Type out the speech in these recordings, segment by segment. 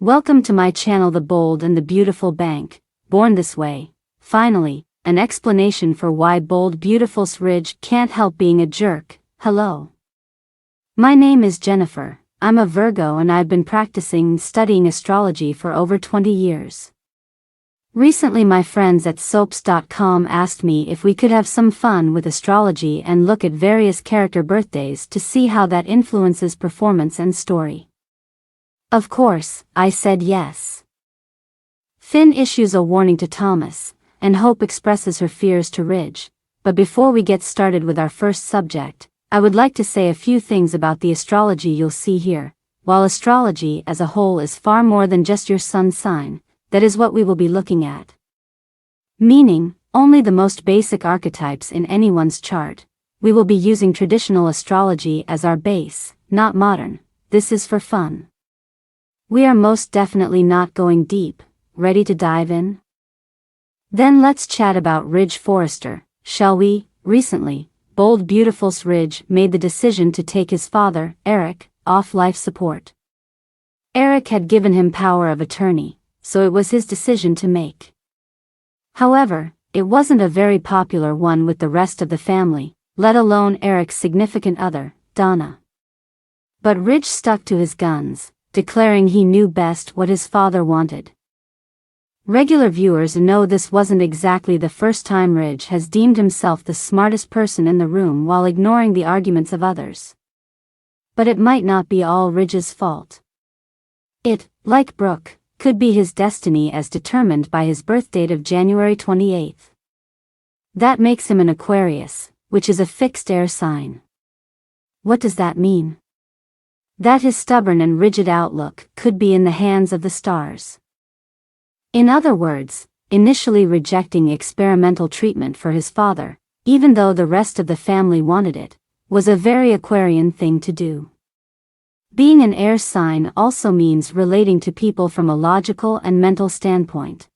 Welcome to my channel, The Bold and the Beautiful Bank, Born This Way. Finally, an explanation for why Bold Beautiful's Ridge can't help being a jerk. Hello. My name is Jennifer. I'm a Virgo and I've been practicing studying astrology for over 20 years. Recently my friends at soaps.com asked me if we could have some fun with astrology and look at various character birthdays to see how that influences performance and story. Of course, I said yes. Finn issues a warning to Thomas, and Hope expresses her fears to Ridge. But before we get started with our first subject, I would like to say a few things about the astrology you'll see here. While astrology as a whole is far more than just your sun sign, that is what we will be looking at. Meaning, only the most basic archetypes in anyone's chart. We will be using traditional astrology as our base, not modern. This is for fun. We are most definitely not going deep. Ready to dive in? Then let's chat about Ridge Forrester, shall we? Recently, Bold Beautiful's Ridge made the decision to take his father, Eric, off life support. Eric had given him power of attorney, so it was his decision to make. However, it wasn't a very popular one with the rest of the family, let alone Eric's significant other, Donna. But Ridge stuck to his guns, declaring he knew best what his father wanted. Regular viewers know this wasn't exactly the first time Ridge has deemed himself the smartest person in the room while ignoring the arguments of others. But it might not be all Ridge's fault. It, like Brooke, could be his destiny as determined by his birthdate of January 28th. That makes him an Aquarius, which is a fixed air sign. What does that mean? That his stubborn and rigid outlook could be in the hands of the stars. In other words, initially rejecting experimental treatment for his father, even though the rest of the family wanted it, was a very Aquarian thing to do. Being an air sign also means relating to people from a logical and mental standpoint.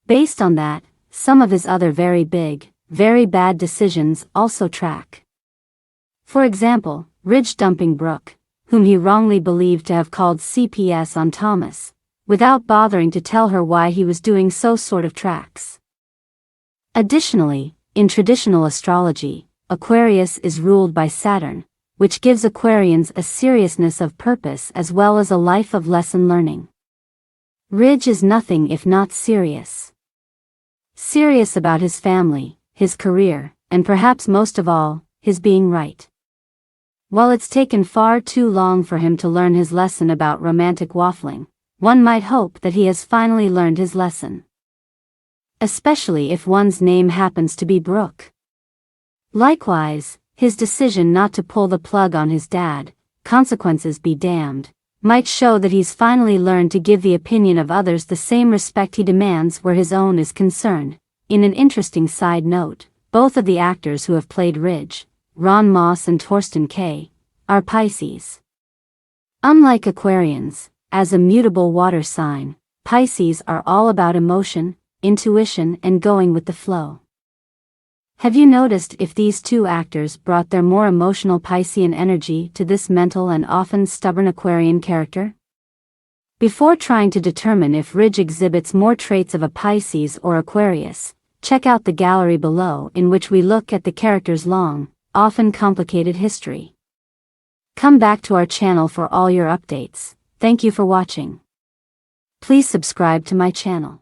Based on that, some of his other very big, very bad decisions also track. For example, Ridge dumping Brooke, whom he wrongly believed to have called CPS on Thomas, without bothering to tell her why he was doing so sort of tracks. Additionally, in traditional astrology, Aquarius is ruled by Saturn, which gives Aquarians a seriousness of purpose as well as a life of lesson learning. Ridge is nothing if not serious. Serious about his family, his career, and perhaps most of all, his being right. While it's taken far too long for him to learn his lesson about romantic waffling, one might hope that he has finally learned his lesson. Especially if one's name happens to be Brooke. Likewise, his decision not to pull the plug on his dad, consequences be damned, might show that he's finally learned to give the opinion of others the same respect he demands where his own is concerned. In an interesting side note, both of the actors who have played Ridge, Ron Moss and Torsten K., are Pisces. Unlike Aquarians, as a mutable water sign, Pisces are all about emotion, intuition and going with the flow. Have you noticed if these two actors brought their more emotional Piscean energy to this mental and often stubborn Aquarian character? Before trying to determine if Ridge exhibits more traits of a Pisces or Aquarius, check out the gallery below in which we look at the character's long, often complicated history. Come back to our channel for all your updates. Thank you for watching. Please subscribe to my channel.